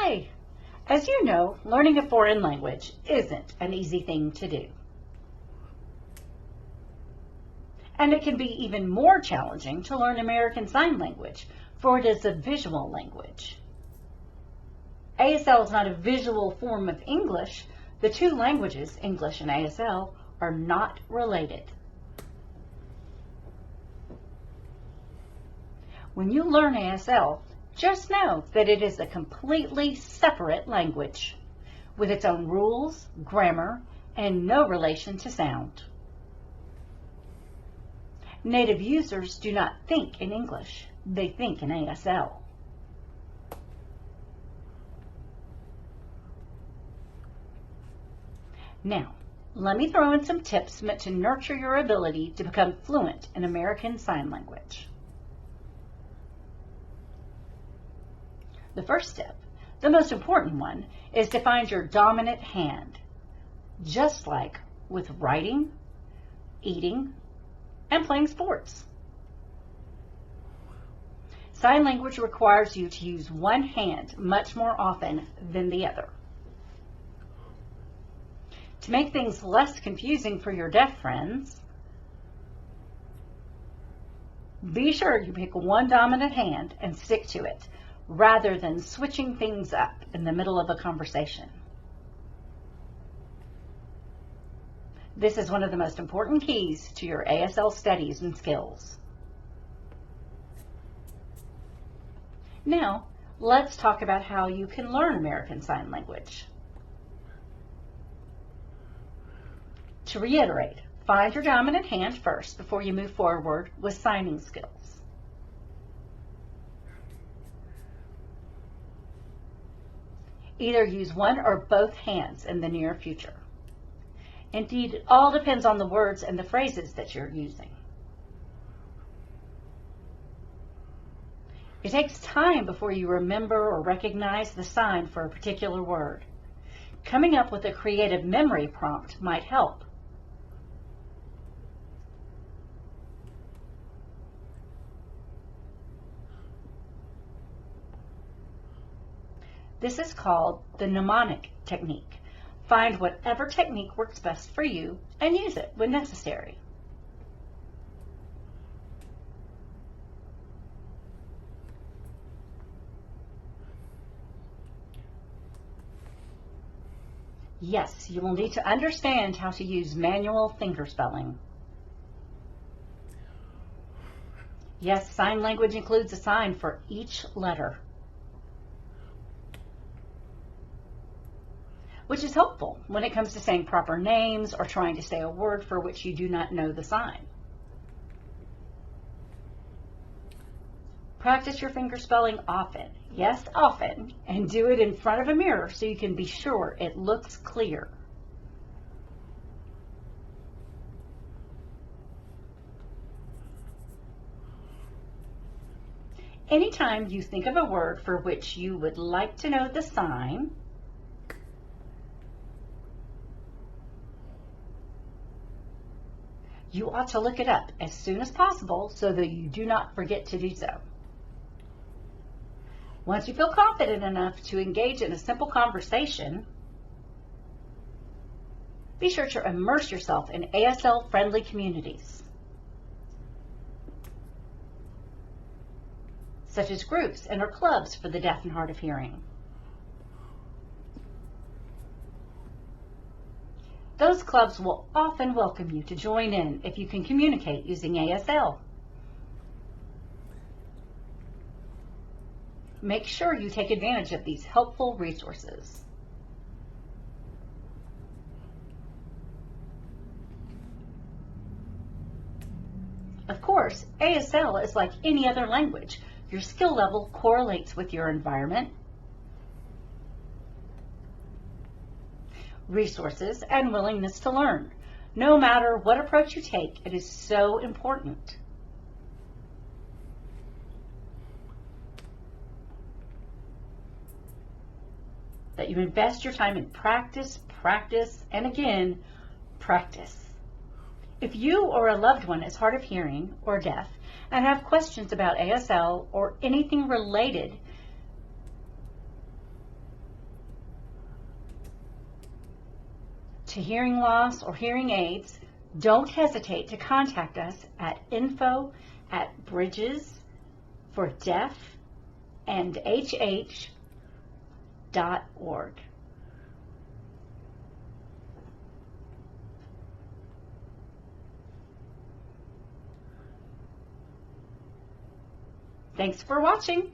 Hi! As you know, learning a foreign language isn't an easy thing to do. And it can be even more challenging to learn American Sign Language, for it is a visual language. ASL is not a visual form of English. The two languages, English and ASL, are not related. When you learn ASL, just know that it is a completely separate language, with its own rules, grammar, and no relation to sound. Native users do not think in English, they think in ASL. Now, let me throw in some tips meant to nurture your ability to become fluent in American Sign Language. The first step, the most important one, is to find your dominant hand, just like with writing, eating, and playing sports. Sign language requires you to use one hand much more often than the other. To make things less confusing for your deaf friends, be sure you pick one dominant hand and stick to it, rather than switching things up in the middle of a conversation. This is one of the most important keys to your ASL studies and skills. Now, let's talk about how you can learn American Sign Language. To reiterate, find your dominant hand first before you move forward with signing skills. Either use one or both hands in the near future. Indeed, it all depends on the words and the phrases that you're using. It takes time before you remember or recognize the sign for a particular word. Coming up with a creative memory prompt might help. This is called the mnemonic technique. Find whatever technique works best for you and use it when necessary. Yes, you will need to understand how to use manual fingerspelling. Yes, sign language includes a sign for each letter, which is helpful when it comes to saying proper names or trying to say a word for which you do not know the sign. Practice your fingerspelling often, yes, often, and do it in front of a mirror so you can be sure it looks clear. Anytime you think of a word for which you would like to know the sign, you ought to look it up as soon as possible so that you do not forget to do so. Once you feel confident enough to engage in a simple conversation, be sure to immerse yourself in ASL-friendly communities, such as groups and or clubs for the deaf and hard of hearing. Those clubs will often welcome you to join in if you can communicate using ASL. Make sure you take advantage of these helpful resources. Of course, ASL is like any other language. Your skill level correlates with your environment, resources, and willingness to learn. No matter what approach you take, it is so important that you invest your time in practice, and again, practice. If you or a loved one is hard of hearing or deaf and have questions about ASL or anything related, to hearing loss or hearing aids, don't hesitate to contact us at info@bridgesfordeafandhh.org. Thanks for watching.